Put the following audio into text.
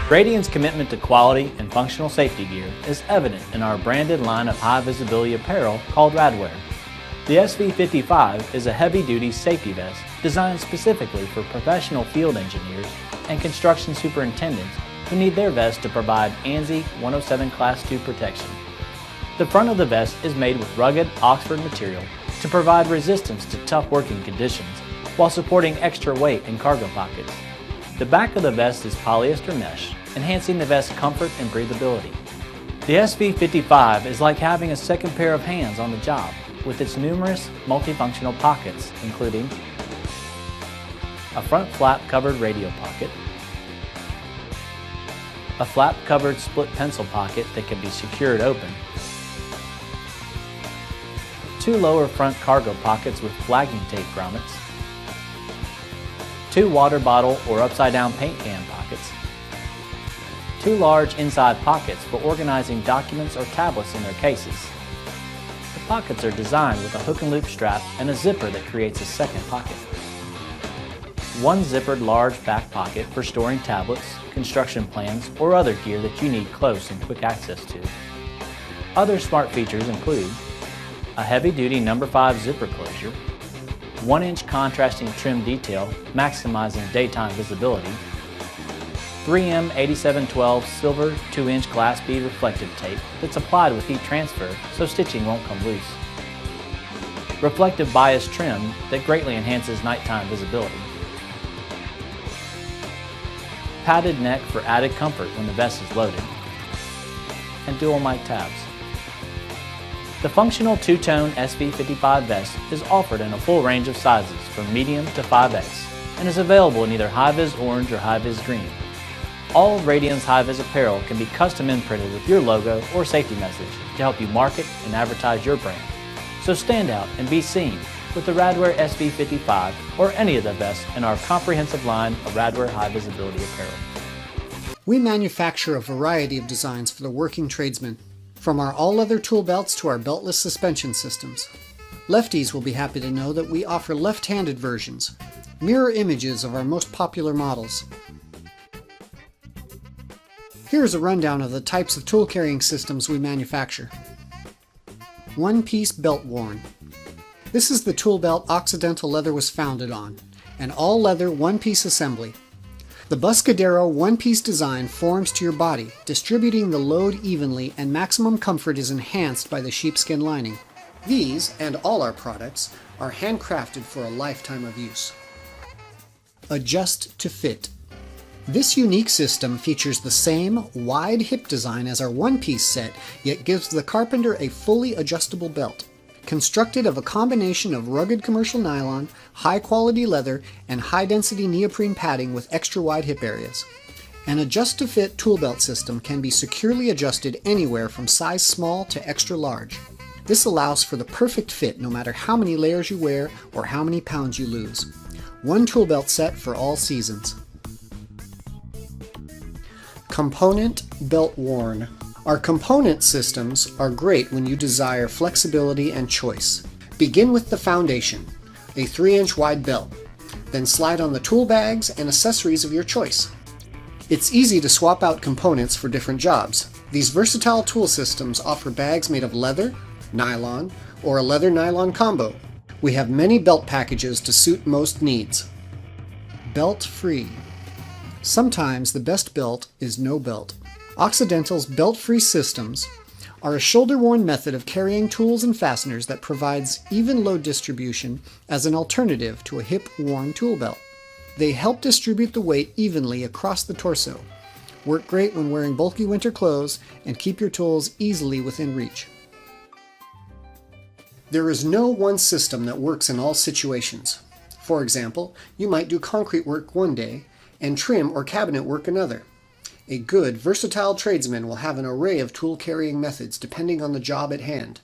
Radian's commitment to quality and functional safety gear is evident in our branded line of high-visibility apparel called Radwear. The SV55 is a heavy-duty safety vest designed specifically for professional field engineers and construction superintendents who need their vest to provide ANSI 107 Class II protection. The front of the vest is made with rugged Oxford material to provide resistance to tough working conditions while supporting extra weight in cargo pockets. The back of the vest is polyester mesh, enhancing the vest's comfort and breathability. The SV55 is like having a second pair of hands on the job, with its numerous multifunctional pockets, including a front flap-covered radio pocket, a flap-covered split pencil pocket that can be secured open, two lower front cargo pockets with flagging tape grommets, two water bottle or upside-down paint can pockets, two large inside pockets for organizing documents or tablets in their cases. The pockets are designed with a hook and loop strap and a zipper that creates a second pocket. One zippered large back pocket for storing tablets, construction plans, or other gear that you need close and quick access to. Other smart features include a heavy-duty number 5 zipper closure, 1-inch contrasting trim detail maximizing daytime visibility, 3M 8712 silver 2-inch glass bead reflective tape that's applied with heat transfer so stitching won't come loose, reflective bias trim that greatly enhances nighttime visibility, padded neck for added comfort when the vest is loaded, and dual mic tabs. The functional two-tone SV55 vest is offered in a full range of sizes from medium to 5X and is available in either high-vis orange or high-vis green. All of Radian's high-vis apparel can be custom imprinted with your logo or safety message to help you market and advertise your brand. So stand out and be seen with the Radwear SV55 or any of the vests in our comprehensive line of Radwear high-visibility apparel. We manufacture a variety of designs for the working tradesman, from our all-leather tool belts to our beltless suspension systems. Lefties will be happy to know that we offer left-handed versions, mirror images of our most popular models. Here's a rundown of the types of tool carrying systems we manufacture. One-piece belt worn. This is the tool belt Occidental Leather was founded on, an all-leather one-piece assembly. The Buscadero one-piece design forms to your body, distributing the load evenly, and maximum comfort is enhanced by the sheepskin lining. These, and all our products, are handcrafted for a lifetime of use. Adjust-to-Fit. This unique system features the same wide hip design as our one-piece set, yet gives the Carpenter a fully adjustable belt. Constructed of a combination of rugged commercial nylon, high-quality leather, and high-density neoprene padding with extra-wide hip areas. An Adjust-to-Fit tool belt system can be securely adjusted anywhere from size small to extra large. This allows for the perfect fit no matter how many layers you wear or how many pounds you lose. One tool belt set for all seasons. Component belt worn. Our component systems are great when you desire flexibility and choice. Begin with the foundation, a 3-inch wide belt. Then slide on the tool bags and accessories of your choice. It's easy to swap out components for different jobs. These versatile tool systems offer bags made of leather, nylon, or a leather-nylon combo. We have many belt packages to suit most needs. Belt-free. Sometimes the best belt is no belt. Occidental's belt-free systems are a shoulder-worn method of carrying tools and fasteners that provides even load distribution as an alternative to a hip-worn tool belt. They help distribute the weight evenly across the torso, work great when wearing bulky winter clothes, and keep your tools easily within reach. There is no one system that works in all situations. For example, you might do concrete work one day and trim or cabinet work another. A good, versatile tradesman will have an array of tool carrying methods depending on the job at hand.